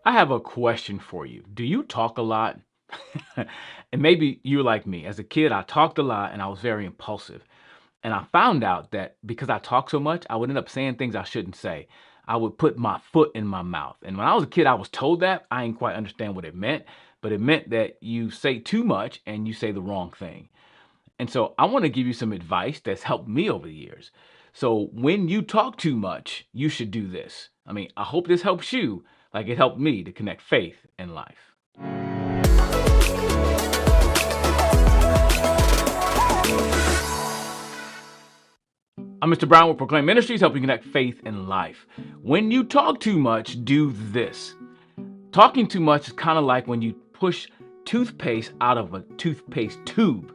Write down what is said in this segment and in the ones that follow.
I have a question for you. Do you talk a lot? And maybe you're like me. As a kid, I talked a lot and I was very impulsive. And I found out that because I talk so much, I would end up saying things I shouldn't say. I would put my foot in my mouth. And when I was a kid, I was told that. I didn't quite understand what it meant, but it meant that you say too much and you say the wrong thing. And so I want to give you some advice that's helped me over the years. So when you talk too much, you should do this. I mean, I hope this helps you like it helped me to connect faith and life. I'm Mr. Brown with Proclaim Ministries, helping connect faith and life. When you talk too much, do this. Talking too much is kind of like when you push toothpaste out of a toothpaste tube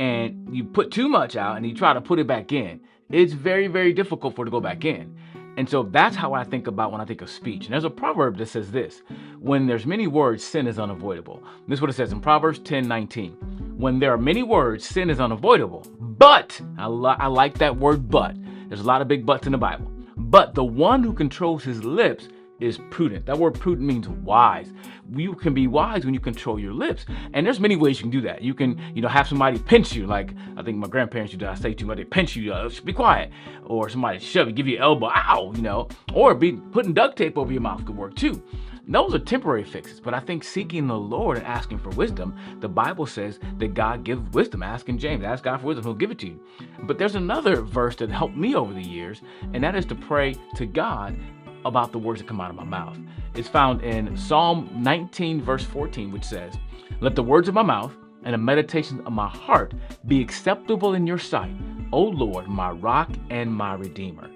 and you put too much out and you try to put it back in. It's very, very difficult for it to go back in. And so that's how I think about when I think of speech. And there's a proverb that says this: when there's many words, sin is unavoidable. This is what it says in Proverbs 10:19. When there are many words, sin is unavoidable. But, I like that word but. There's a lot of big buts in the Bible. But the one who controls his lips is prudent. That word prudent means wise. You can be wise when you control your lips. And there's many ways you can do that. You can, have somebody pinch you, like I think my grandparents used to. I say too much, they pinch you, be quiet. Or somebody shove you, give you an elbow, ow, or be putting duct tape over your mouth could work too. Those are temporary fixes, but I think seeking the Lord and asking for wisdom, the Bible says that God gives wisdom. Ask in James, ask God for wisdom, he'll give it to you. But there's another verse that helped me over the years, and that is to pray to God about the words that come out of my mouth. It's found in Psalm 19, verse 14, which says, "Let the words of my mouth and the meditations of my heart be acceptable in your sight, O Lord, my rock and my redeemer."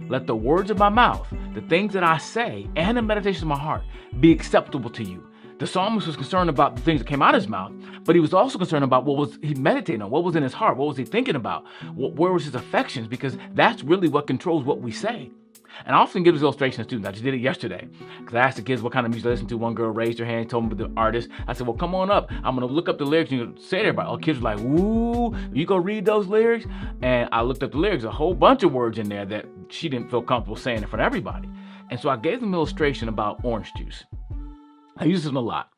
Let the words of my mouth, the things that I say, and the meditations of my heart be acceptable to you. The psalmist was concerned about the things that came out of his mouth, but he was also concerned about what was he meditating on, what was in his heart, what was he thinking about, where was his affections, because that's really what controls what we say. And I often give this illustration to students. I just did it yesterday because I asked the kids what kind of music they listen to. One girl raised her hand, told me the artist. I said, well, come on up. I'm going to look up the lyrics and you say to everybody. All kids were like, ooh, you go read those lyrics? And I looked up the lyrics, a whole bunch of words in there that she didn't feel comfortable saying in front of everybody. And so I gave them an illustration about orange juice. I use this one a lot.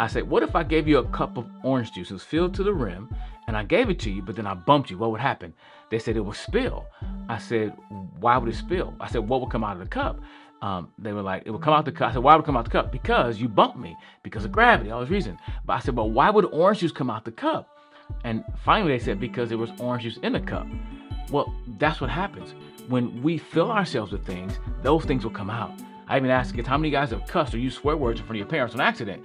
I said, what if I gave you a cup of orange juice? It was filled to the rim, and I gave it to you, but then I bumped you. What would happen? They said it would spill. I said, why would it spill? I said, what would come out of the cup? They were like, it would come out the cup. I said, why would it come out the cup? Because you bumped me, because of gravity, all this reason. But I said, well, why would orange juice come out the cup? And finally they said, because there was orange juice in the cup. Well, that's what happens. When we fill ourselves with things, those things will come out. I even asked kids, how many guys have cussed or used swear words in front of your parents on accident?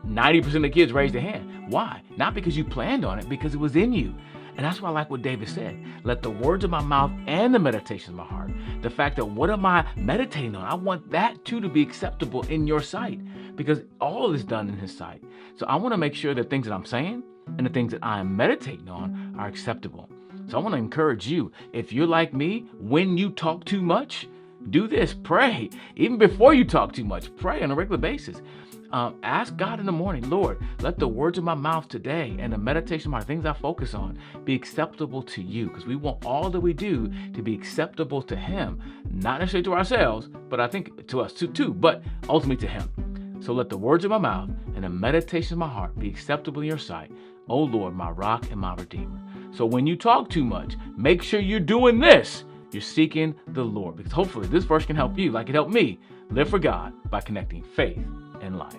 90% of the kids raised their hand. Why? Not because you planned on it, because it was in you. And that's why I like what David said. Let the words of my mouth and the meditation of my heart, the fact that what am I meditating on? I want that too to be acceptable in your sight, because all is done in his sight. So I want to make sure that things that I'm saying and the things that I am meditating on are acceptable. So I want to encourage you, if you're like me, when you talk too much, do this, pray. Even before you talk too much, pray on a regular basis. Ask God in the morning, Lord, let the words of my mouth today and the meditation of my things I focus on be acceptable to you, because we want all that we do to be acceptable to him, not necessarily to ourselves, but I think to us too, but ultimately to him. So let the words of my mouth and the meditation of my heart be acceptable in your sight, O Lord, my rock and my redeemer. So when you talk too much, make sure you're doing this. You're seeking the Lord, because hopefully this verse can help you, like it helped me, live for God by connecting faith and life.